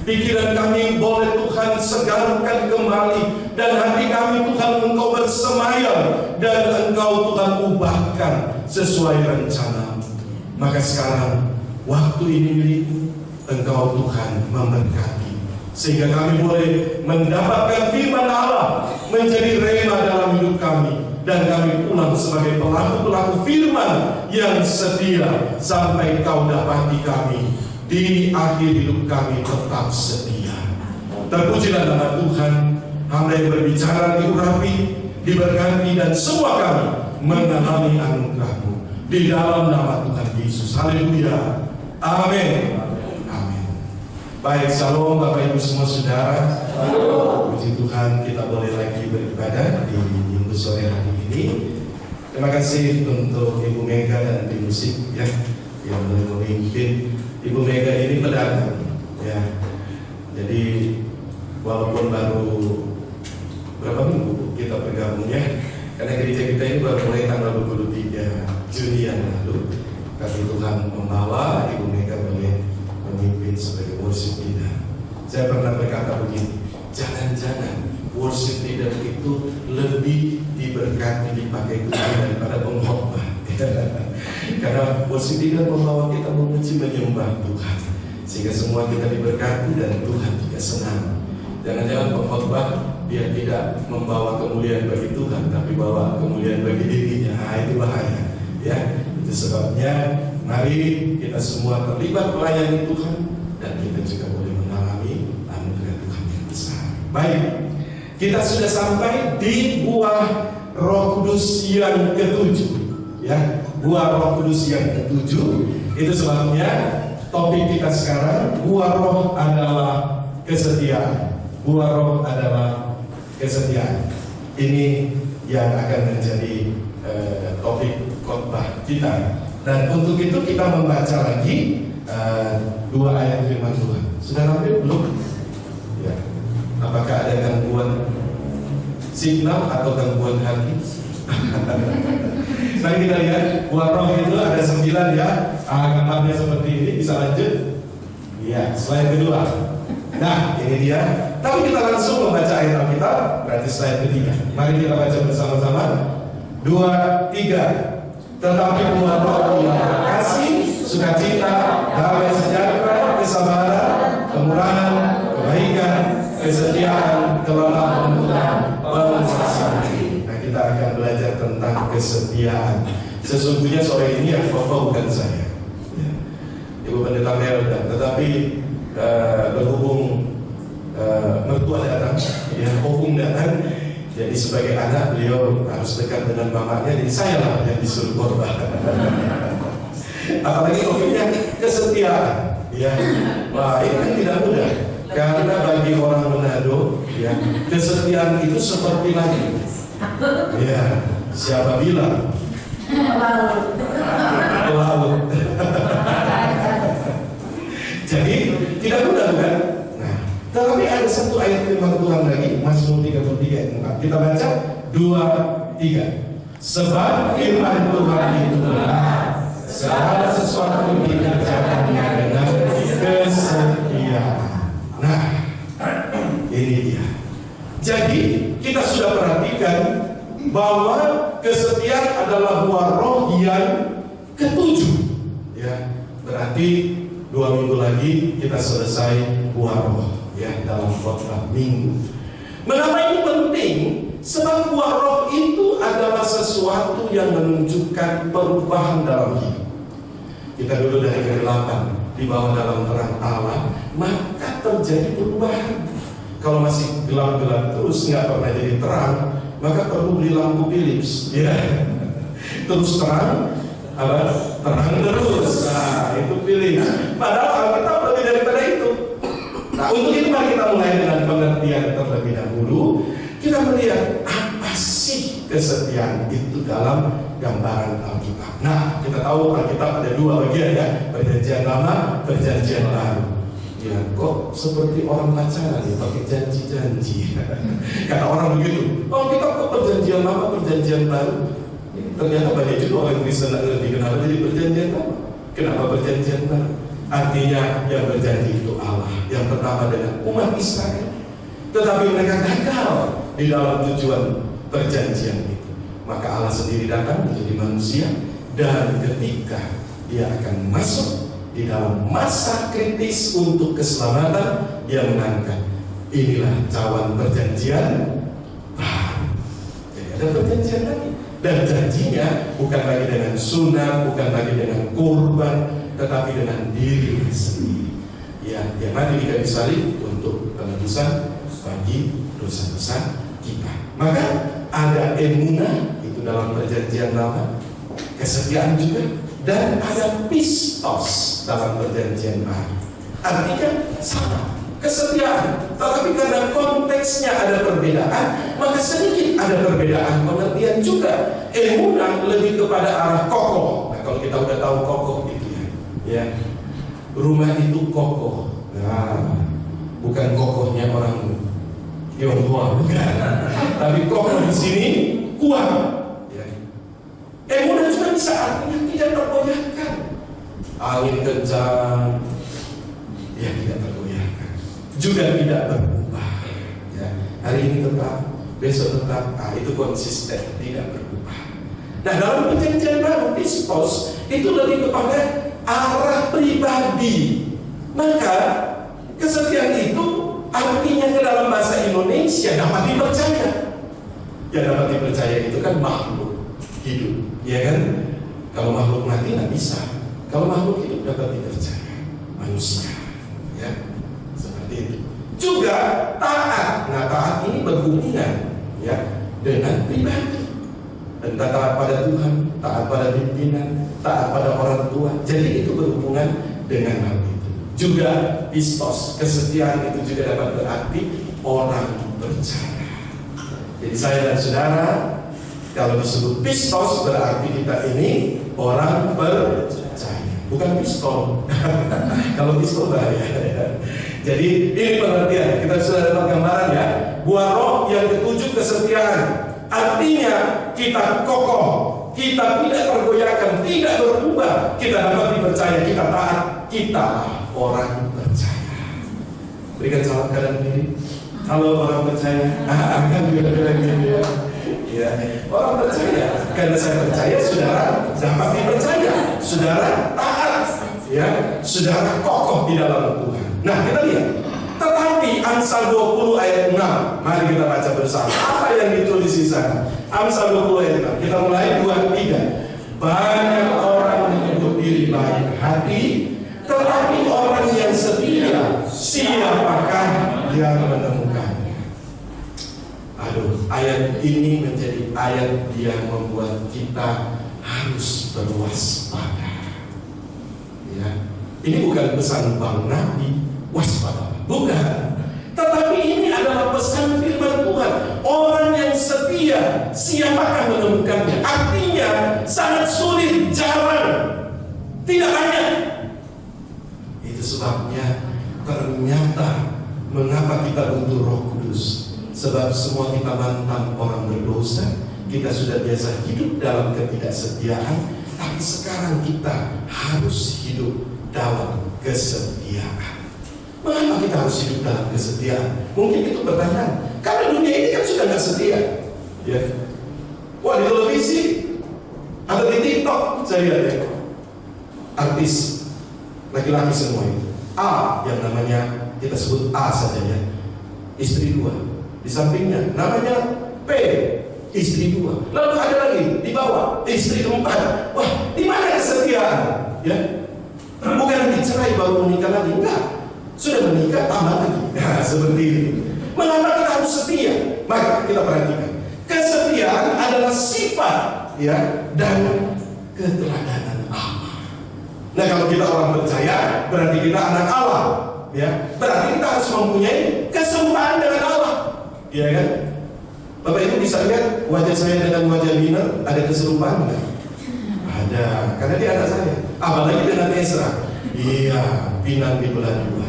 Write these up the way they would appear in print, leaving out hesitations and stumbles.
Pikiran kami boleh Tuhan segarkan kembali, dan hati kami Tuhan Engkau bersemayam, dan Engkau Tuhan ubahkan sesuai rencana. Maka sekarang waktu ini milik-Mu, Engkau Tuhan memberkati, sehingga kami boleh mendapatkan firman Allah menjadi rema dalam hidup kami, dan kami pulang sebagai pelaku-pelaku firman yang setia sampai Kau dapati kami di akhir hidup kami tetap setia. Terpujilah nama Tuhan. Hamba yang berbicara diurapi, diberkati, dan semua kami mengalami anugerah-Mu di dalam nama Tuhan Yesus. Haleluya. Amin. Amin. Baik, shalom Bapak Ibu semua saudara. Puji Tuhan, kita boleh lagi beribadah di minggu sore hari ini. Terima kasih untuk Ibu Mega dan tim musik ya, yang boleh memimpin. Ibu Mega ini pedagang ya. Jadi walaupun baru berapa minggu kita bergabungnya, karena gereja kita ini baru mulai tanggal 23 Juni yang lalu. Tapi Tuhan membawa Ibu Mega boleh memimpin sebagai worship leader. Saya pernah berkata begini, jangan-jangan worship leader itu lebih diberkati dipakai Tuhan daripada pengkhotbah. Karena worship leader membawa kita memuji menyembah Tuhan, sehingga semua kita diberkati dan Tuhan juga senang. Jangan-jangan pengkhotbah dia tidak membawa kemuliaan bagi Tuhan, tapi bawa kemuliaan bagi dirinya. Itu bahaya ya. Itu sebabnya mari kita semua terlibat melayani Tuhan, dan kita juga boleh mengalami anugerah Tuhan yang besar. Baik, kita sudah sampai di buah Roh Kudus yang ketujuh ya, buah Roh Kudus yang ketujuh. Itu sebabnya topik kita sekarang, buah Roh adalah kesetiaan. Buah Roh adalah kesetiaan. Ini yang akan menjadi topik khotbah kita. Dan untuk itu kita membaca lagi dua ayat firman Tuhan. Sudah ramai belum? Ya. Apakah ada gangguan signal atau gangguan hati? Mari kita lihat, buah roh itu ada 9 ya. Gambarnya seperti ini, bisa lanjut? Iya, slide kedua. Nah, ini dia. Tapi kita langsung membaca ayat Alkitab, berarti slide ketiga. Mari kita baca bersama-sama. 2, 3. Tetapi buah roh ialah kasih, sukacita, damai sejahtera, kesabaran, kemurahan, kebaikan, kesetiaan, kelemah lembutan, penguasaan diri. Nah, kita akan belajar tentang kesetiaan. Sesungguhnya sore ini yang foto bukan saya, ya, Ibu Pendeta Melda, tetapi berhubung mertua datang, ya, opung datang. Jadi sebagai anak beliau harus dekat dengan mamanya, jadi saya lah yang disuruh korban. Apalagi topiknya kesetiaan, ya. Wah, ini kan tidak mudah, karena bagi orang Manado, ya, kesetiaan itu seperti langit. Ya, siapa bilang? Laut. Jadi tidak mudah kan? Tetapi ada satu ayat firman Tuhan lagi, Mazmur 33 ayat 4. Kita baca 2, 3. Sebab firman Tuhan itu benar, segala sesuatu dikerjakannya dengan kesetiaan. Nah, ini dia. Jadi kita sudah perhatikan bahwa kesetiaan adalah buah roh yang ketujuh. Ya, berarti 2 minggu lagi kita selesai buah roh. Ya, dalam khotbah minggu. Mengapa ini penting? Sebab buah roh itu adalah sesuatu yang menunjukkan perubahan dalam hidup. Kita dulu dari kegelapan dibawa dalam terang Allah, maka terjadi perubahan. Kalau masih gelap-gelap terus nggak pernah jadi terang, maka perlu beli lampu Philips. Ya, terus terang, terang terus. Nah, itu Philips. Padahal Alkitab lebih daripada itu. Nah, untuk itu mari kita mulai dengan pengertian terlebih dahulu. Kita melihat apa sih kesetiaan itu dalam gambaran Alkitab. Nah, kita tahu Alkitab ada 2 bagian ya, Perjanjian Lama, Perjanjian Baru. Ya, kok seperti orang pacaran ya, pakai janji-janji. Kata orang begitu. Oh, kita kok Perjanjian Lama, Perjanjian Baru. Ternyata banyak juga orang Kristen yang ngerti kenapa jadi Perjanjian Lama, kenapa Perjanjian Baru. Artinya yang berjanji itu Allah. Yang pertama dengan umat Israel. Tetapi mereka gagal di dalam tujuan perjanjian itu. Maka Allah sendiri datang menjadi manusia. Dan ketika dia akan masuk di dalam masa kritis untuk keselamatan, dia mengangkat, inilah cawan perjanjian baru. Jadi ada perjanjian lagi. Dan janjinya bukan lagi dengan sunat, bukan lagi dengan kurban, tetapi dengan diri sendiri. Ya, yang mati di kayu salib untuk penebusan bagi dosa-dosa kita. Maka ada emunah itu dalam perjanjian lama, kesetiaan juga, dan ada pistos dalam perjanjian baru. Artinya sama, kesetiaan, tetapi karena konteksnya ada perbedaan, maka sedikit ada perbedaan pengertian juga. Emunah lebih kepada arah kokoh. Nah, kalau kita udah tahu kokoh itu ya, rumah itu kokoh. Nah, bukan kokohnya orang Tionghoa, bukan. Tapi kokoh di sini kuat. Ya. Emunah juga bisa artinya tidak tergoyahkan. Angin kencang, ya tidak tergoyahkan. Juga tidak berubah. Ya. Hari ini tetap, besok tetap. Itu konsisten, tidak berubah. Nah, dalam perjanjian baru, pistos itu lebih kepada arah pribadi. Maka kesetiaan itu artinya ke dalam bahasa Indonesia dapat dipercaya. Ya, dapat dipercaya itu kan makhluk hidup, ya kan? Kalau makhluk mati nggak bisa. Kalau makhluk hidup dapat dipercaya, manusia, ya seperti itu. Juga taat. Nah, taat ini berhubungan ya dengan pribadi. Dan taat pada Tuhan, taat pada pimpinan, taat pada orang tua. Jadi itu berhubungan dengan hal itu. Juga pistos, kesetiaan itu juga dapat berarti orang percaya. Jadi saya dan saudara, kalau disebut pistos berarti kita ini orang percaya, bukan pistol. Kalau pistol bahaya. Jadi ini pengertian. Kita sudah dapat gambaran ya. Buah roh yang ketujuh kesetiaan. Artinya kita kokoh, kita tidak tergoyahkan, tidak berubah. Kita dapat dipercaya, kita taat, kita orang percaya. Berikan salam kanan kiri. Halo orang percaya. Akan bilang gini ya. Ya, orang percaya. Karena saya percaya, saudara dapat dipercaya. Saudara taat, ya, saudara kokoh di dalam Tuhan. Nah, kita lihat. Tetapi Amsal 20 ayat 6, mari kita baca bersama. Apa yang ditulis di sana? Amsal 20 ayat 6. Kita mulai 2-3. Banyak orang menyebut diri baik hati, tetapi orang yang setia, siapakah yang menemukannya? Aduh, ayat ini menjadi ayat yang membuat kita harus berwaspada. Ya, ini bukan pesan Bang Nabi, waspada. Bukan. Tetapi ini adalah pesan firman Tuhan. Orang yang setia, siapakah menemukannya? Artinya sangat sulit, jarang, tidak banyak. Itu sebabnya ternyata mengapa kita butuh Roh Kudus. Sebab semua kita mantan orang berdosa. Kita sudah biasa hidup dalam ketidaksetiaan. Tapi sekarang kita harus hidup dalam kesetiaan. Mengapa kita harus hidup dalam kesetiaan? Mungkin itu pertanyaan. Karena dunia ini kan sudah nggak setia. Ya. Wah, di televisi atau di TikTok saya lihat ya, artis laki-laki semua itu. A yang namanya kita sebut A saja ya, istri 2. Di sampingnya namanya P, istri 2. Lalu ada lagi di bawah istri 4. Wah, di mana kesetiaan? Ya, bukan nanti cerai baru menikah lagi, enggak. Sudah menikah tambah lagi. Nah, seperti itu. Mengapa kita harus setia? Maka kita perhatikan. Kesetiaan adalah sifat ya dan keteladanan Allah. Nah, kalau kita orang percaya, berarti kita anak Allah. Ya, berarti kita harus mempunyai kesumpaan dengan Allah. Ya kan? Bapak Ibu bisa lihat wajah saya dengan wajah Biner ada keserupaan enggak? Ada, karena dia anak saya. Apalagi dengan Ezra. Iya, pinang di belah 2.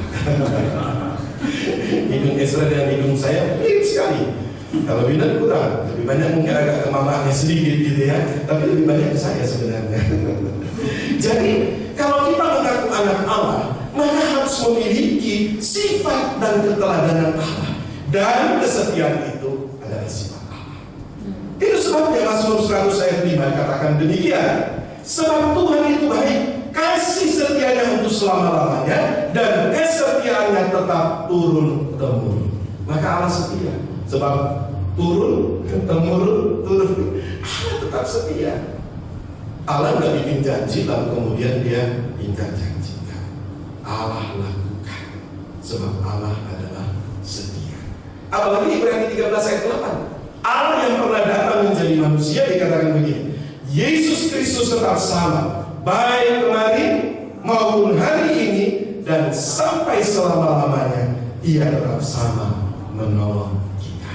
Hidung Ezra dan hidung saya mirip sekali. Kalau Biner kurang, lebih banyak mungkin agak ke mamanya sedikit gitu ya. Tapi lebih banyak ke saya sebenarnya. Jadi kalau kita mengaku anak Allah, maka harus memiliki sifat dan keteladanan Allah. Dan kesetiaan itu adalah sifat Allah. Itu sebabnya Mazmur 100 ayat 5 katakan demikian. Sebab Tuhan itu baik, kasih setianya untuk selama-lamanya, dan kesetiaannya tetap turun-temurun. Maka Allah setia. Sebab turun-temurun. Allah tetap setia. Allah nggak bikin janji lalu kemudian dia ingkar janjikan. Allah lakukan. Sebab Allah adalah setia. Apalagi Ibrani 13 ayat 8. Allah yang pernah datang menjadi manusia dikatakan begini. Yesus Kristus tetap sama, baik kemarin maupun hari ini dan sampai selama-lamanya. Ia tetap sama menolong kita.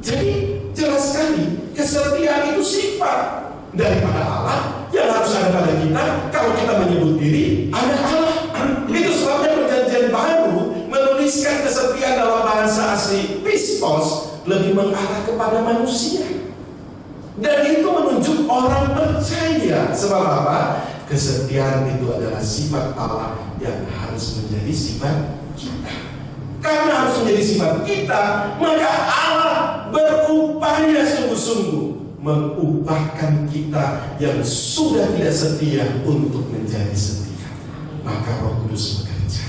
Jadi jelas sekali kesetiaan itu sifat daripada Allah yang harus ada pada kita. Kalau kita menyebut diri ada Allah. Itu sebabnya Perjanjian Baru menuliskan kesetiaan dalam bahasa asli pistos lebih mengarah kepada manusia. Dan itu menunjuk orang percaya. Sebab apa? Kesetiaan itu adalah sifat Allah yang harus menjadi sifat kita. Karena harus menjadi sifat kita, maka Allah berupaya sungguh-sungguh mengubahkan kita yang sudah tidak setia untuk menjadi setia. Maka Roh Kudus bekerja.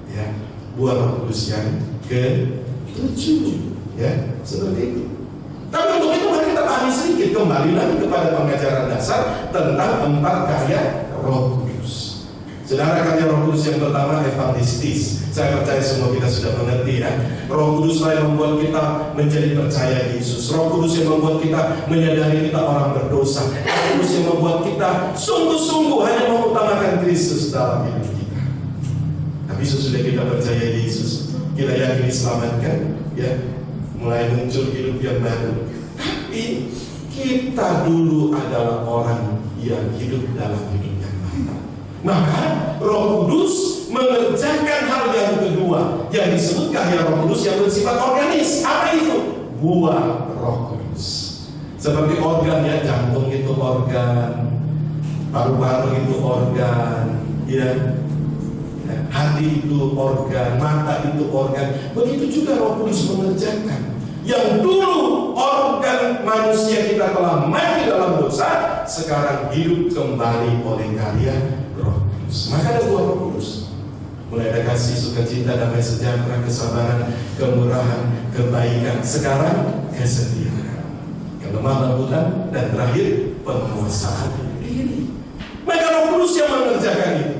Ya, buah Roh Kudus yang ke-7. Ya, seperti itu. Tapi untuk itu mari kita pahami sedikit, kembali lagi kepada pengajaran dasar tentang 4 karya Roh Kudus. Saudara, karya Roh Kudus yang pertama evangelistis. Saya percaya semua kita sudah mengerti ya. Roh Kudus yang membuat kita menjadi percaya Yesus. Roh Kudus yang membuat kita menyadari kita orang berdosa. Roh Kudus yang membuat kita sungguh-sungguh hanya mengutamakan Kristus dalam hidup kita. Tapi sesudah kita percaya Yesus, kita yakin diselamatkan, ya, mulai muncul hidup yang baru. Tapi kita dulu adalah orang yang hidup dalam hidup yang baru. Maka Roh Kudus mengerjakan hal yang kedua yang disebut karya Roh Kudus yang bersifat organis. Apa itu? Buah Roh Kudus. Seperti organ ya, jantung itu organ, paru-paru itu organ, ya. Hati itu organ, mata itu organ. Begitu juga Roh Kudus mengerjakan. Yang dulu organ manusia kita telah mati dalam dosa, sekarang hidup kembali oleh karya Roh Kudus. Maka ada buah Roh Kudus. Mulai ada kasih, sukacita, damai sejahtera, kesabaran, kemurahan, kebaikan. Sekarang kesetiaan, kelemah lembutan, dan terakhir penguasaan diri. Maka Roh Kudus yang mengerjakan itu.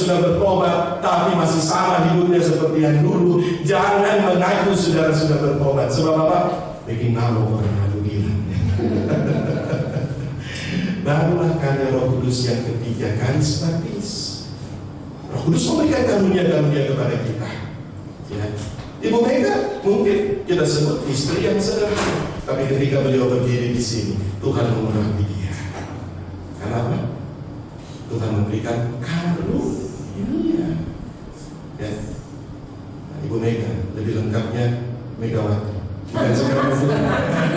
Sudah bertobat tapi masih sama hidupnya seperti yang dulu. Jangan mengaku saudara sudah bertobat. Sebab apa? Bikin malu orang malu gila. Barulah karya Roh Kudus yang ketiga, karismatis. Roh Kudus memberikan karunia-karunia kepada kita. Ya. Ibu Mega mungkin kita sebut istri yang sederhana, tapi ketika beliau berdiri di sini, Tuhan mengurapi dia. Kenapa? Tuhan memberikan karunia. Ya. Nah, Ibu Mega lebih lengkapnya Megawati. Bukan sekarang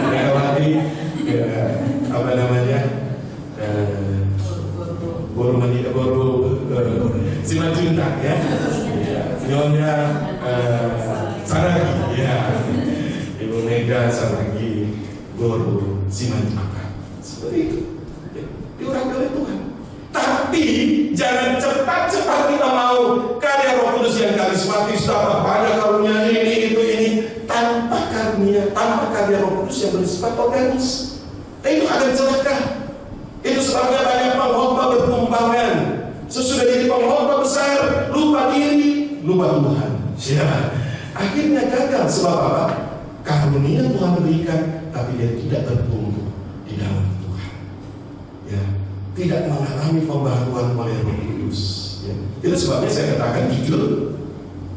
Megawati, ya, apa namanya? Boru Simanjuntak ya. Nyonya Saragi ya. Ibu Mega Saragi Boru Simanjuntak. Seperti itu. Ya, diurapi oleh Tuhan. Tapi jangan cepat-cepat kita mau karya Roh Kudus yang karismatis, tanpa banyak karunia ini tanpa karunia, tanpa karya Roh Kudus yang bersifat organis. Itu akan celaka. Itu sebabnya banyak pengkhotbah bertumpangan. Sesudah jadi pengkhotbah besar, lupa diri, lupa Tuhan. Ya. Akhirnya gagal. Sebab apa? Karunia Tuhan berikan, tapi dia tidak bertumbuh di dalam Tuhan. Ya. Tidak mengalami pembaharuan oleh Roh Kudus. Ya. Itu sebabnya saya katakan jujur,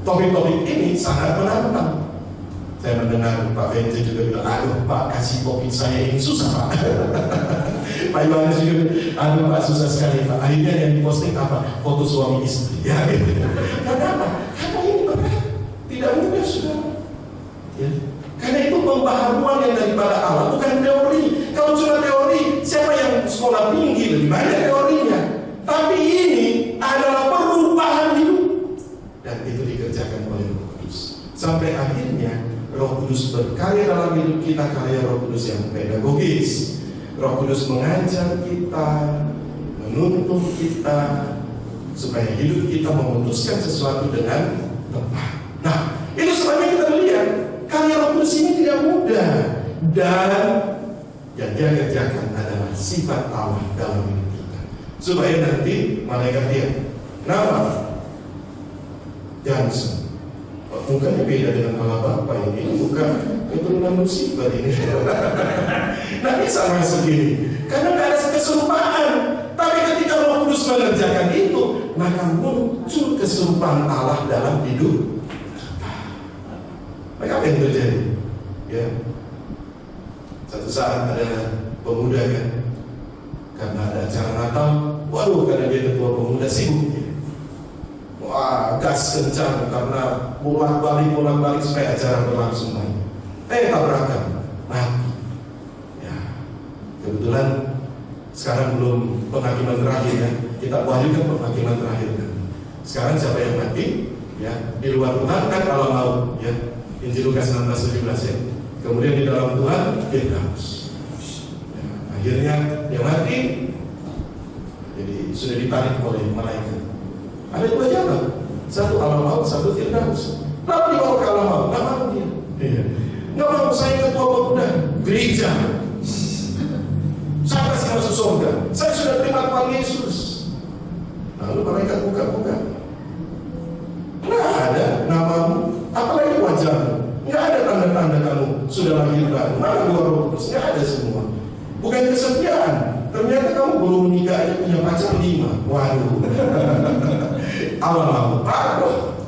topik-topik ini sangat menantang. Saya mendengar Pak Vence juga bilang, aduh Pak, kasih topik saya ini susah Pak. Pak Yohanes juga bilang, aduh Pak, susah sekali Pak. Akhirnya yang diposting apa? Foto suami istri. Ya, gitu. Kenapa? Karena ini berat, tidak mudah sudah. Ya. Karena itu pembaharuan yang daripada Allah, bukan teori. Kalau cuma teori, siapa yang sekolah tinggi lebih banyak teorinya. Tapi dikerjakan oleh Roh Kudus. Sampai akhirnya Roh Kudus berkarya dalam hidup kita, karya Roh Kudus yang pedagogis. Roh Kudus mengajar kita, menuntun kita, supaya hidup kita memutuskan sesuatu dengan tepat. Nah, itu sebabnya kita melihat karya Roh Kudus ini tidak mudah, dan yang dia kerjakan adalah sifat Allah dalam hidup kita, supaya nanti malaikat lihat nama Johnson, mukanya beda dengan Allah Bapa, ini bukan keturunan Lucifer ini. Nah, ini sama segini, karena tidak ada keserupaan. Tapi ketika Roh Kudus mengerjakan itu, maka muncul keserupaan Allah dalam hidup kita. Maka apa yang terjadi? Ya, satu saat ada pemuda kan, karena ada acara Natal, waduh, karena dia ketua pemuda sibuk. Wah, gas kencang karena bolak-balik supaya acara berlangsung baik. Tabrakan, mati. Ya, kebetulan sekarang belum penghakiman terakhir ya. Kita wahyukan penghakiman terakhir kan. Sekarang siapa yang mati? Ya, di luar Tuhan kan kalau mau ya. Injil Lukas 16:17 ya. Kemudian di dalam Tuhan Firdaus. Ya, akhirnya dia mati. Jadi sudah ditarik oleh malaikat. Ada dua jalan, satu alam maut, satu Firdaus. Lalu dibawa ke alam maut, nggak mau dia. Iya. Nggak mau, saya ketua pemuda gereja. Saya kasih masuk surga. Saya sudah terima Tuhan Yesus. Lalu malaikat buka-buka. Nggak ada namamu, apalagi wajahmu. Nggak ada tanda-tanda kamu sudah lahir baru. Mana dua Roh Kudus? Nggak ada semua. Bukan kesetiaan. Ternyata kamu belum menikah aja punya pacar 5. Waduh. Awal mau taruh.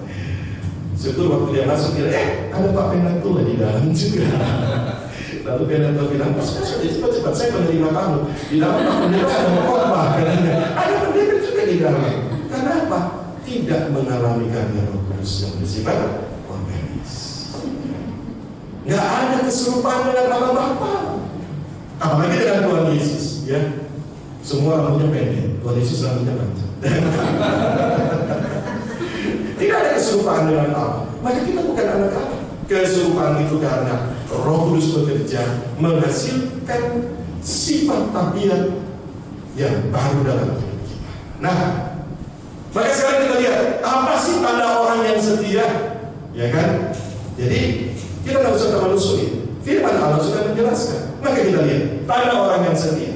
Syukur waktu dia masuk dia, ada Pak Penatua di dalam juga. Lalu Penatua bilang, Mas, cepat-cepat saya menerima kamu. Di dalam Pak Pendeta ada khotbah katanya. Ada pendeta juga di dalam. Kenapa? Tidak mengalami karya Roh Kudus yang bersifat organis. Nggak ada keserupaan dengan Allah Bapa. Apalagi dengan Tuhan Yesus, ya. Semua rambutnya pendek, Tuhan Yesus rambutnya panjang. Tidak ada keserupaan dengan Allah. Maka kita bukan anak Allah. Keserupaan itu karena Roh Kudus bekerja menghasilkan sifat tabiat yang baru dalam hidup kita. Nah, maka sekarang kita lihat apa sih tanda orang yang setia, ya kan? Jadi kita nggak usah terlalu Firman Allah sudah menjelaskan. Maka kita lihat tanda orang yang setia,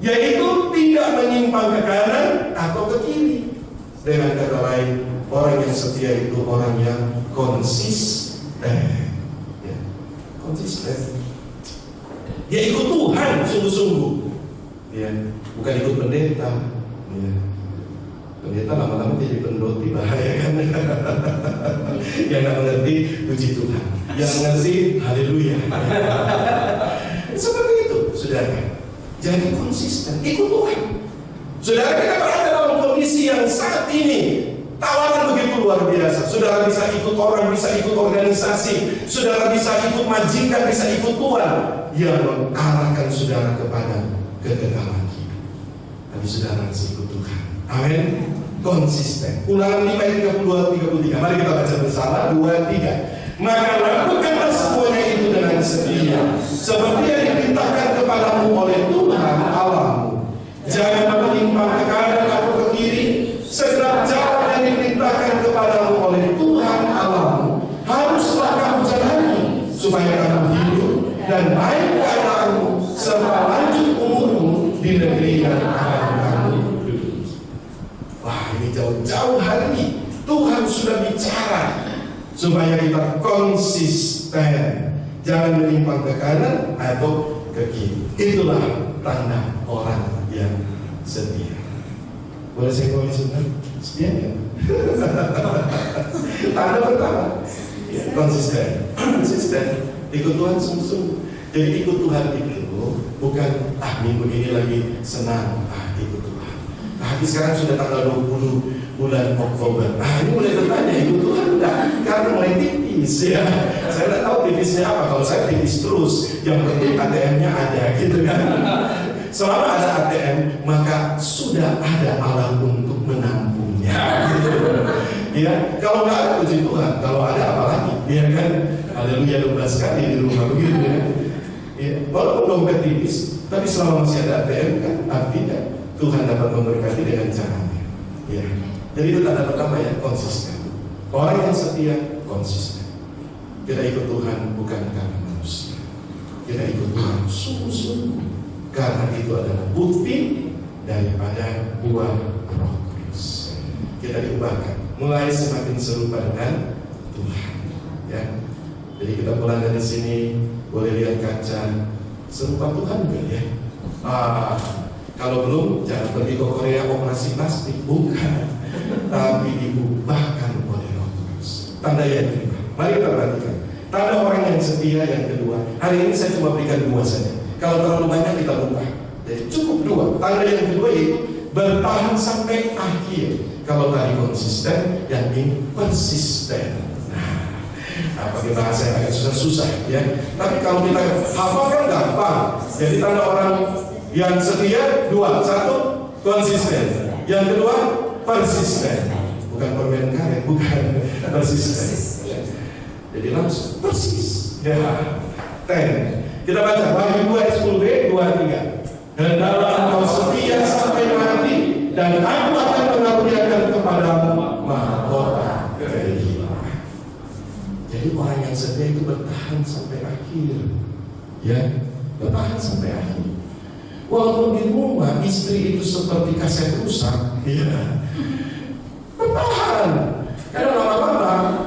yaitu tidak menyimpang ke kanan atau ke kiri. Dengan kata lain, orang yang setia itu orang yang konsisten. Ya, konsisten. Dia ikut Tuhan sungguh-sungguh. Ya, bukan ikut pendeta. Ya. Pendeta lama-lama jadi pendoti, bahaya kan? Yang nggak mengerti puji Tuhan, yang mengerti haleluya. Seperti itu, saudara. Jadi konsisten, ikut Tuhan. Saudara, kita berada dalam kondisi yang saat ini tawaran begitu luar biasa. Saudara bisa ikut orang, bisa ikut organisasi, saudara bisa ikut majikan, bisa ikut Tuhan yang mengarahkan saudara kepada kekekalan hidup. Tapi saudara harus ikut Tuhan. Amin. Konsisten. Ulangan 5:32-33. Mari kita baca bersama. 2-3. Maka lakukanlah semuanya itu dengan setia, seperti yang diperintahkan kepadamu oleh Tuhan Allahmu. Jangan menyimpang ke kanan atau ke kiri. Segala jalan yang diperintahkan kepadamu oleh Tuhan Allahmu haruslah kamu jalani, supaya kamu hidup dan baik keadaanmu serta lanjut umurmu di negeri yang akan kamu duduki. Wah, ini jauh-jauh hari Tuhan sudah bicara supaya kita konsisten, jangan menyimpang ke kanan atau ke kiri. Itulah tanda orang yang setia. Boleh saya tulis sebentar? Setia kan? Tanda pertama, ya, konsisten. Konsisten, ikut Tuhan sungguh-sungguh. Jadi ikut Tuhan itu bukan minggu ini lagi senang, ikut Tuhan. Tapi sekarang sudah tanggal 20 bulan Oktober. Ini mulai bertanya, ikut Tuhan enggak? Karena mulai tipis ya. Saya tidak tahu tipisnya apa. Kalau saya tipis terus, yang penting ATM-nya ada gitu kan. Selama ada ATM, maka sudah ada alat untuk menampungnya. Ya, kalau nggak ada puji Tuhan, kalau ada apalagi, ya kan? Haleluya 12 kali di rumah begitu ya. Ya, walaupun dompet tipis, tapi selama masih ada ATM kan, artinya Tuhan dapat memberkati dengan caranya. Ya, jadi itu tanda pertama ya, konsisten. Orang yang setia konsisten. Kita ikut Tuhan bukan karena manusia. Kita ikut Tuhan sungguh-sungguh, karena itu adalah bukti daripada buah Roh Kudus. Kita diubahkan, mulai semakin serupa dengan Tuhan. Ya, jadi kita pulang dari sini boleh lihat kaca serupa Tuhan enggak ya? Kalau belum, jangan pergi ke Korea operasi plastik, bukan, tapi diubahkan oleh Roh Kudus. Tanda yang kedua, mari kita perhatikan. Tanda orang yang setia yang kedua. Hari ini saya cuma berikan 2 saja. Kalau terlalu banyak kita lupa. Jadi cukup 2. Tanda yang kedua yaitu bertahan sampai akhir. Kalau tadi konsisten, yang ini persisten. Nah, pakai bahasa yang agak susah-susah ya. Tapi kalau kita hafalkan gampang. Jadi tanda orang yang setia 2. 1, konsisten. Yang kedua, persisten. Bukan permen karet, bukan, persisten. Jadi langsung persis. Ya. 10. Kita baca Wahyu 2 ayat 10b 2-3. Dan dalam engkau setia sampai mati, dan aku akan mengabulkan kepadamu mahkota kehidupan. Jadi orang yang setia itu bertahan sampai akhir. Ya, bertahan sampai akhir. Walaupun di rumah istri itu seperti kaset rusak, ya, bertahan. Karena lama-lama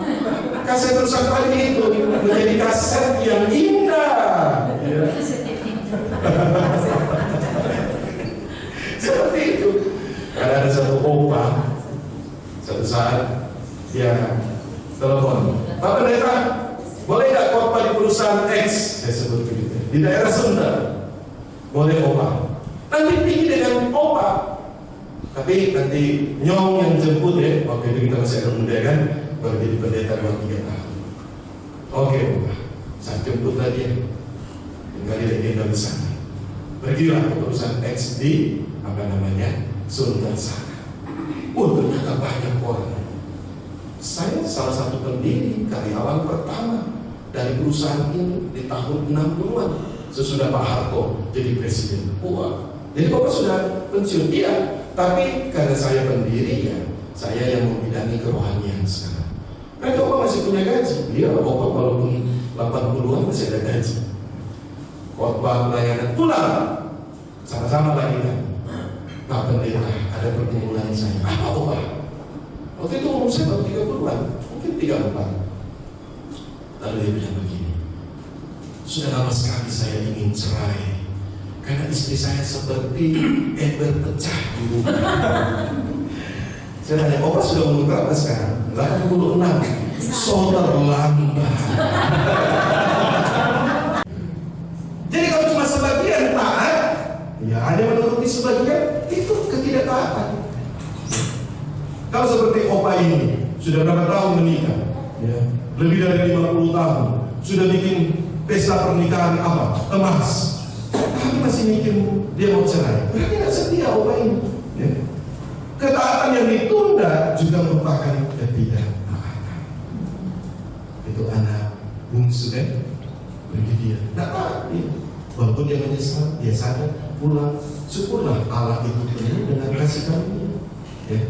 kaset rusak tadi itu menjadi kaset yang indah. Ya. Seperti itu. Karena ada satu opa, satu saat dia telepon, Pak Pendeta, boleh nggak khotbah di perusahaan X? Saya sebut begitu. Di daerah Sunda, boleh opa. Nanti pergi dengan opa. Tapi nanti nyong yang jemput ya. Waktu itu kita masih ada muda kan, baru jadi pendeta 2-3 tahun. Oke opa, saya jemputlah dia. Tinggal di daerah sana. Pergilah ke perusahaan X di Sunda sana. Ternyata banyak orang. Saya salah satu pendiri karyawan pertama dari perusahaan ini di tahun 60-an sesudah Pak Harto jadi presiden. Jadi Bapak sudah pensiun? Iya. Tapi karena saya pendiri ya, saya yang membidangi kerohanian sekarang. Kan Bapak masih punya gaji? Iya, Bapak walaupun 80-an masih ada gaji. Khotbah pelayanan pulang sama-sama lagi kan. Pak Pendeta, ada pergumulan saya. Apa Bapak? Waktu itu umur saya baru 30-an, mungkin 34. Lalu dia bilang begini, sudah lama sekali saya ingin cerai karena istri saya seperti ember pecah di rumah. Saya tanya, Bapak sudah umur berapa sekarang? 86. So terlambat. Jadi kalau cuma sebagian taat, ya hanya menuruti sebagian, itu ketidaktaatan. Kalau seperti opa ini sudah berapa tahun menikah? Ya, lebih dari 50 tahun. Sudah bikin pesta pernikahan apa? Emas. Tapi masih mikir dia mau cerai. Berarti tidak setia opa ini. Ya. Ketaatan yang ditunda juga merupakan ketidaktaatan. Itu anak bungsu kan? Bagi dia. Tidak taat dia. Walaupun dia menyesal, dia sadar pulang. Syukurlah Allah itu penuh dengan kasih karunia. Ya.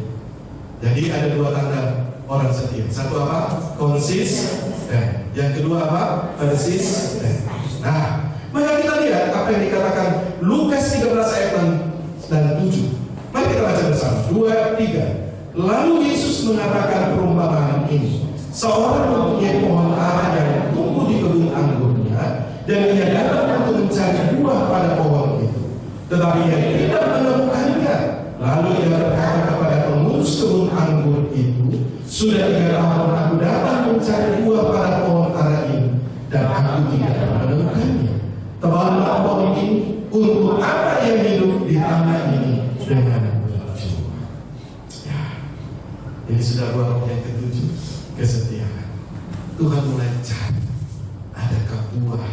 Jadi ada 2 tanda orang setia. Satu apa? Konsisten. Yang kedua apa? Persisten. Nah, maka kita lihat apa yang dikatakan Lukas 13 ayat 6 dan 7. Mari kita baca bersama. 2, 3. Lalu Yesus mengatakan perumpamaan ini. Seorang mempunyai pohon ara yang tumbuh di kebun anggurnya, dan ia datang untuk mencari buah pada pohon itu. Tetapi ia tidak menemukannya. Lalu ia berkata kepada pengurus kebun anggur itu, sudah 3 tahun aku datang mencari buah pada pohon ara ini, dan aku tidak menemukannya. Teballah pohon ini, untuk apa yang hidup di tanah ini dengan percuma. Ya, ini sudah buah yang ke-7, kesetiaan. Tuhan mulai cari, adakah buah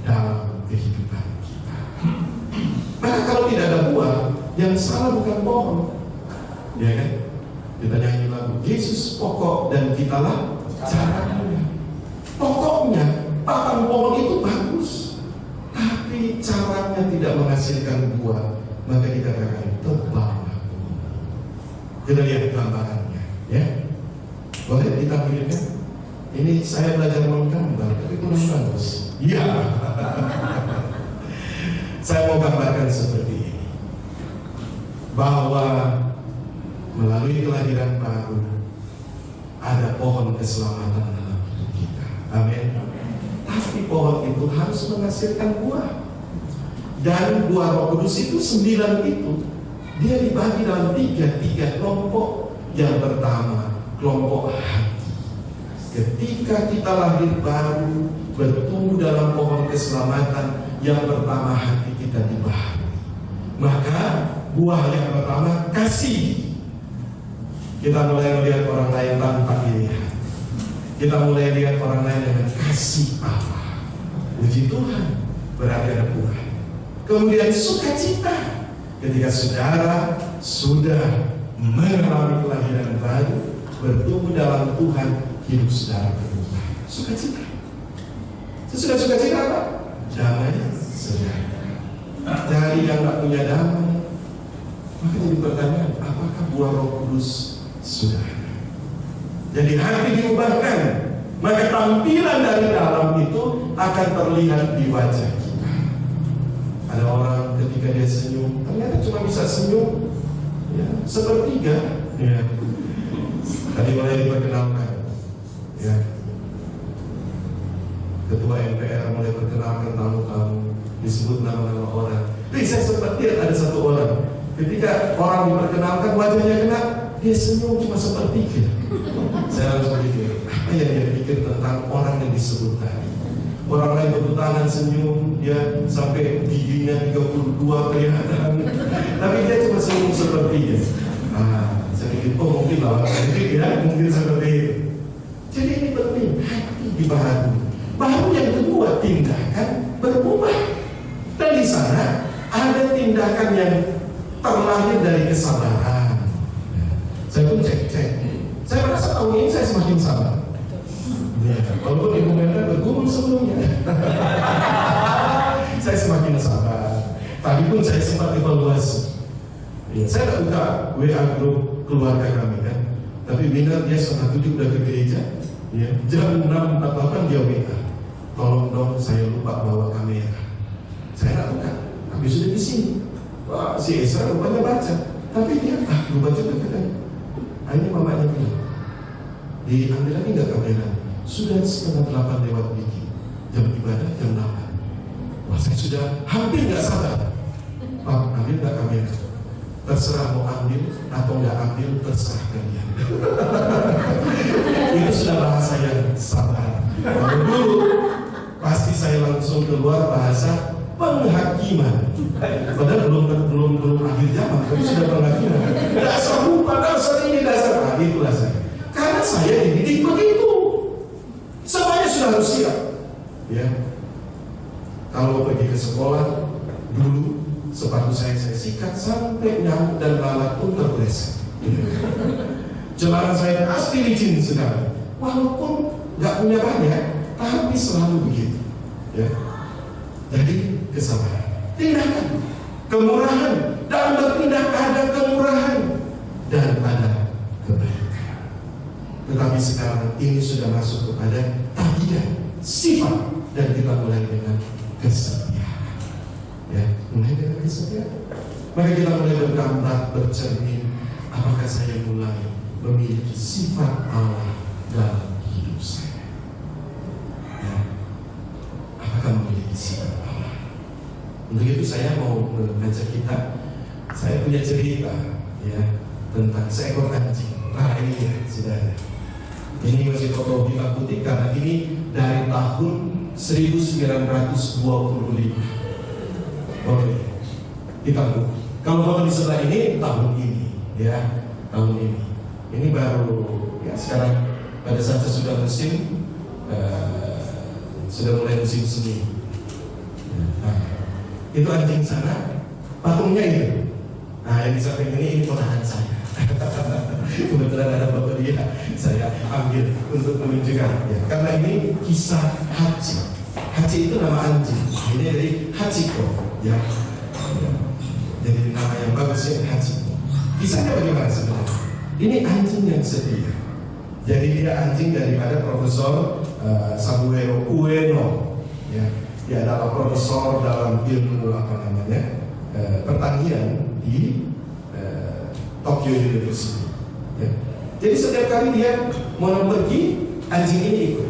dalam kehidupan kita? Maka kalau tidak ada buah, yang salah bukan pohon, ya kan? Kita nyanyi lagu lagu, Yesus pokok dan kitalah caranya. Pokoknya batang pohon itu bagus, tapi caranya tidak menghasilkan buah, maka dikatakan tebanglah pohon. Kita lihat gambarannya, ya. Boleh ditampilkan? Ini saya belajar menggambar, tapi kurang bagus. Iya. Saya mau gambarkan seperti ini, bahwa melalui kelahiran baru ada pohon keselamatan dalam hidup kita. Amin. Tapi pohon itu harus menghasilkan buah. Dan buah Roh Kudus itu 9 itu, dia dibagi dalam tiga kelompok. Yang pertama, kelompok hati. Ketika kita lahir baru, bertumbuh dalam pohon keselamatan, yang pertama hati kita dibaharui. Maka buah yang pertama kasih. Kita mulai melihat orang lain tanpa dilihat. Kita mulai lihat orang lain dengan kasih Allah. Puji Tuhan, berarti ada buah. Kemudian sukacita. Ketika saudara sudah mengalami kelahiran baru, bertumbuh dalam Tuhan, hidup saudara berubah. Sukacita. Sesudah sukacita apa? Damai sejahtera. Dari yang tak punya damai, maka jadi pertanyaan, apakah buah Roh Kudus sudah ada? Jadi hati diubahkan, maka tampilan dari dalam itu akan terlihat di wajah kita. Ada orang ketika dia senyum, ternyata cuma bisa senyum ya, sepertiga. Ya. Tadi mulai diperkenalkan, ya. Ketua MPR mulai perkenalkan tamu-tamu, disebut nama-nama orang. Tapi saya sempat lihat ada satu orang, ketika orang diperkenalkan wajahnya kena, dia senyum cuma sepertiga. Saya harus berpikir, apa yang dia pikir tentang orang yang disebut tadi? Orang lain tepuk tangan senyum, dia sampai giginya 32 kelihatan, tapi dia cuma senyum sepertiga. Saya pikir, oh mungkin lawan saya ya, mungkin seperti itu. Jadi ini penting, hati dibaharui. Baru yang kedua, tindakan berubah. Dan di sana ada tindakan yang terlahir dari kesabaran. Saya pun cek. Saya merasa tahun ini saya semakin sabar. Ya, walaupun Ibu Menda bergumul sebelumnya. Saya semakin sabar. Tadi pun saya sempat evaluasi. Ya, saya tak buka WA grup keluarga kami kan. Tapi benar dia 7 udah ke gereja. Ya, jam 6.48 dia WA. Tolong dong, saya lupa bawa kamera. Saya tak buka, tapi sudah di sini. Wah, si Esra rupanya baca. Tapi dia lupa juga katanya. Ini mamanya bilang, diambil lagi nggak kamera? Sudah 7:30 lewat dikit. Jam ibadah jam 8. Wah, saya sudah hampir nggak sabar. Pak, ambil nggak kamera? Terserah mau ambil atau nggak ambil, terserah kalian. Itu sudah bahasa yang sabar. Kalau dulu pasti saya langsung keluar bahasa penghakiman. Padahal belum akhir zaman, tapi sudah penghakiman. Dasar lupa, dasar ini, dasar itulah saya. Karena saya dididik begitu. Semuanya sudah harus siap. Ya. Kalau pergi ke sekolah dulu sepatu saya sikat sampai nyamuk dan lalat pun terpleset. Celana saya pasti licin sekali. Walaupun nggak punya banyak, tapi selalu begitu. Ya. Jadi kesabaran, tindakan, kemurahan, dalam bertindak ada kemurahan dan ada kebaikan. Tetapi sekarang ini sudah masuk kepada tabiat, sifat, dan kita mulai dengan kesetiaan. Ya, mulai dengan kesetiaan. Maka kita mulai bergambar, bercermin, apakah saya mulai memiliki sifat Allah dalam hidup saya? Ya. Apakah memiliki sifat Allah? Untuk itu saya mau mengajak kita. Saya punya cerita ya tentang seekor anjing. Nah ini ya, sudah ada. Ini masih foto hitam putih karena ini dari tahun 1925. Oke, hitam putih. Kalau foto di sebelah ini tahun ini, ya tahun ini. Ini baru ya sekarang pada saat sudah musim sudah mulai musim semi. Nah, itu anjing sana, patungnya itu. Nah yang di samping ini ponakan saya. Kebetulan ada foto dia, saya ambil untuk menunjukkan ya. Karena ini kisah Hachi. Hachi itu nama anjing. Ini dari Hachiko ya. Jadi nama yang bagus ya, Hachiko. Kisahnya bagaimana sebenarnya? Ini anjing yang setia. Jadi dia anjing daripada Profesor Samuel Ueno ya. Dia adalah profesor dalam ilmu pertanian di Tokyo University ya. Jadi setiap kali dia mau pergi, anjing ini ikut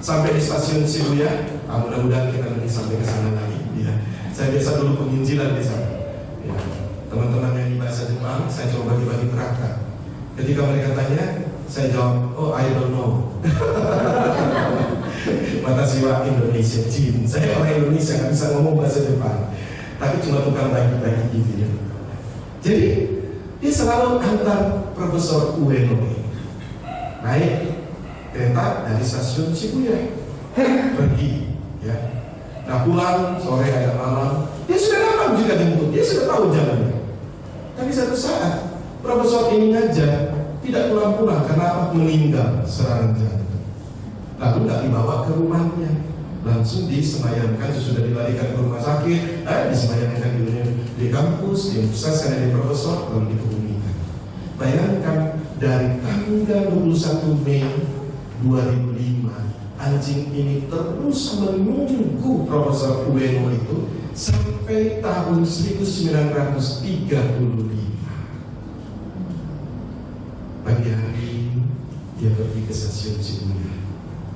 sampai di stasiun Shibuya. Mudah-mudahan kita nanti sampai ke sana lagi ya. Saya biasa dulu penginjilan di sana ya. Teman-teman yang di bahasa Jepang, saya coba bagi-bagi perangkat. Ketika mereka tanya, saya jawab, oh I don't know. Makasih wa Indonesia Jin. Saya orang Indonesia, nggak bisa ngomong bahasa Jepang, tapi cuma tukang bagi-bagi gitu ya. Jadi dia selalu antar Profesor Ueno naik kereta dari stasiun Shibuya pergi ya. Nah pulang sore agak malam, dia sudah lama juga jemput, dia sudah tahu jalannya. Tapi satu saat Profesor ini ngajak tidak pulang-pulang karena meninggal serangan jantung. Lalu nggak dibawa ke rumahnya, langsung disemayamkan, sudah dilarikan ke rumah sakit, disemayamkan di kampus, dimusnahkan dari profesor, lalu dikebumikan. Bayangkan dari tanggal 21 Mei 2005, anjing ini terus menunggu Profesor Ueno itu sampai tahun 1935. Pagi hari dia pergi ke stasiun Shibuya.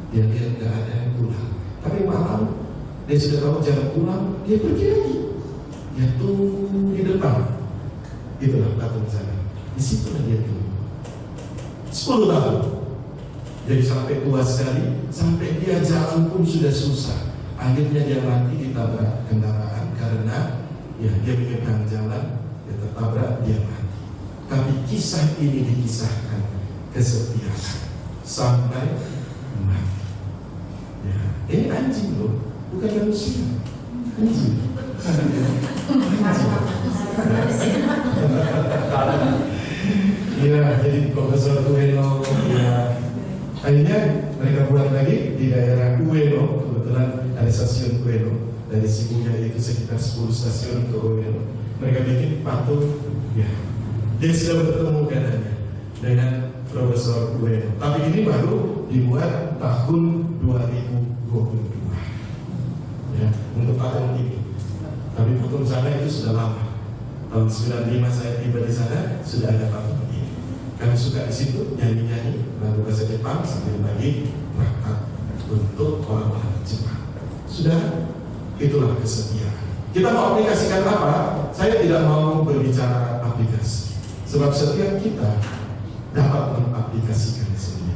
Dia lihat nggak ada yang pulang. Tapi malam dia sudah tahu jalan pulang, dia pergi lagi. Dia tunggu di depan. Itulah patung sana. Di situlah dia tunggu 10 tahun. Jadi sampai tua sekali, sampai dia jalan pun sudah susah. Akhirnya dia mati ditabrak kendaraan karena ya dia menyeberang jalan, dia tertabrak, dia mati. Tapi kisah ini dikisahkan kesetiaan sampai mati. Ya, ini anjing loh, bukan manusia. Anjing. Ya, jadi Profesor Ueno ya. Akhirnya mereka buat lagi di daerah Ueno. Kebetulan ada stasiun Ueno. Dari Shibuya itu sekitar 10 stasiun ke Ueno. Mereka bikin patung ya. Dia sudah bertemu katanya dengan Profesor Ueno. Tapi ini baru dibuat tahun 2022 ya, untuk tahun ini. Tapi patung sana itu sudah lama. Tahun 95 saya tiba di sana, sudah ada patung ini. Kami suka di situ nyanyi-nyanyi lagu bahasa Jepang sambil bagi berangkat untuk orang-orang Jepang. Sudah, itulah kesetiaan. Kita mau aplikasikan apa? Saya tidak mau berbicara aplikasi. Sebab setiap kita dapat mengaplikasikannya sendiri.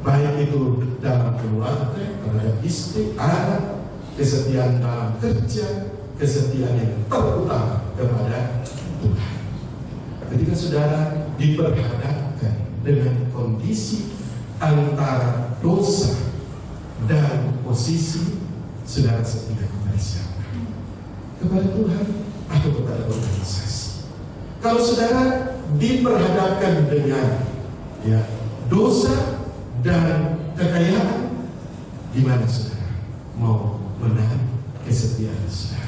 Baik itu dalam keluarga, terhadap istri, anak, kesetiaan dalam kerja, kesetiaan yang terutama kepada Tuhan. Ketika saudara diperhadapkan dengan kondisi antara dosa dan posisi, saudara setia kepada siapa? Kepada Tuhan atau kepada organisasi? Kalau saudara diperhadapkan dengan ya, dosa dan kekayaan, di mana saudara mau menahan kesetiaan saudara?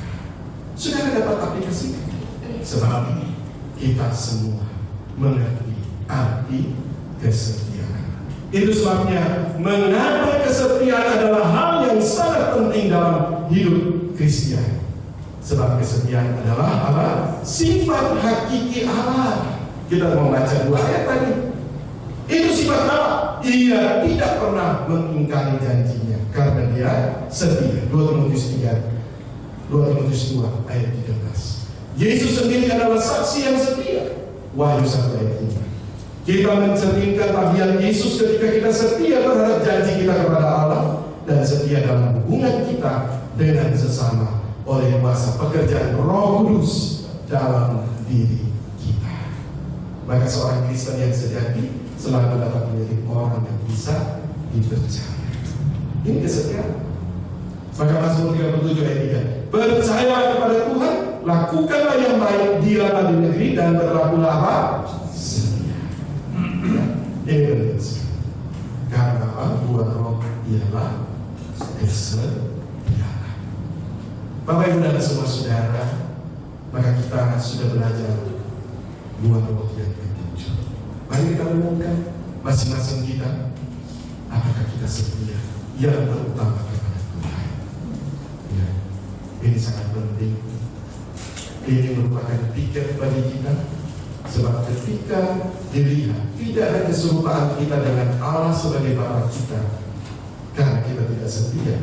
Saudara dapat aplikasikan. Sebab kita semua mengerti arti kesetiaan. Itu sebabnya mengapa kesetiaan adalah hal yang sangat penting dalam hidup Kristiani. Sebab kesetiaan adalah apa? Sifat hakiki Allah. Kita mau baca 2 ayat tadi. Itu sifat Allah. Ia tidak pernah mengingkari janjinya karena dia setia. 2 Timotius 2 ayat 13. Yesus sendiri adalah saksi yang setia. Wahyu 1 ayat 5. Kita mencerminkan tabiat Yesus ketika kita setia terhadap janji kita kepada Allah dan setia dalam hubungan kita dengan sesama oleh kuasa pekerjaan Roh Kudus dalam diri kita. Maka seorang Kristen yang sejati selalu dapat menjadi orang yang bisa dipercaya. Ini kesetiaan. Maka Mazmur 37 ayat 3, percaya kepada Tuhan, lakukanlah yang baik, diamlah di negeri dan berlakulah apa? Setia. Ini penting sekali. Karena apa? Buah roh ialah kesetiaan. Bapak Ibu dan semua saudara, maka kita sudah belajar buah roh yang ketujuh. Mari kita renungkan masing-masing kita, apakah kita setia yang terutama kepada Tuhan. Ya, ini sangat penting. Ini merupakan tiket bagi kita. Sebab ketika dilihat tidak ada keserupaan kita dengan Allah sebagai Bapa kita, karena kita tidak setia,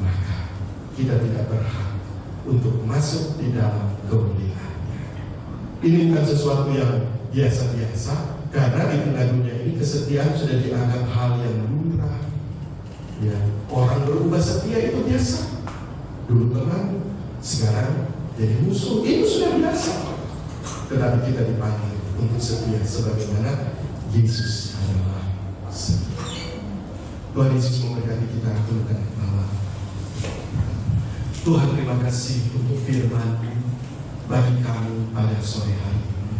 maka kita tidak berhak untuk masuk di dalam kemuliaan-Nya. Ini bukan sesuatu yang biasa-biasa, karena di tengah dunia ini kesetiaan sudah dianggap hal yang lumrah. Ya, orang berubah setia itu biasa. Dulu teman, sekarang jadi musuh. Itu sudah biasa. Tetapi kita dipanggil untuk setia sebagaimana Yesus adalah setia. Tuhan Yesus memberkati kita untuk malam. Tuhan, terima kasih untuk firman bagi kami pada sore hari ini.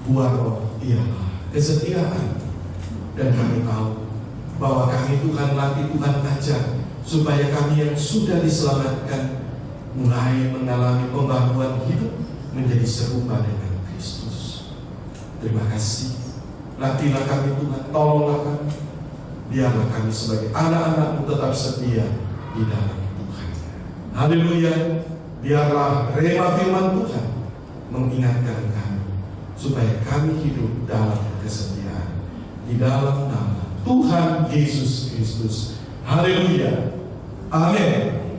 Buah roh ialah kesetiaan, dan kami tahu bahwa kami Tuhan latih, Tuhan ajar supaya kami yang sudah diselamatkan mulai mengalami pembaharuan hidup menjadi serupa dengan Kristus. Terima kasih. Latihlah kami Tuhan, tolonglah kami. Biarlah kami sebagai anak-anak-Mu tetap setia di dalam Tuhan. Haleluya. Biarlah rema firman Tuhan mengingatkan kami supaya kami hidup dalam kesetiaan di dalam nama Tuhan Yesus Kristus. Haleluya. Amin.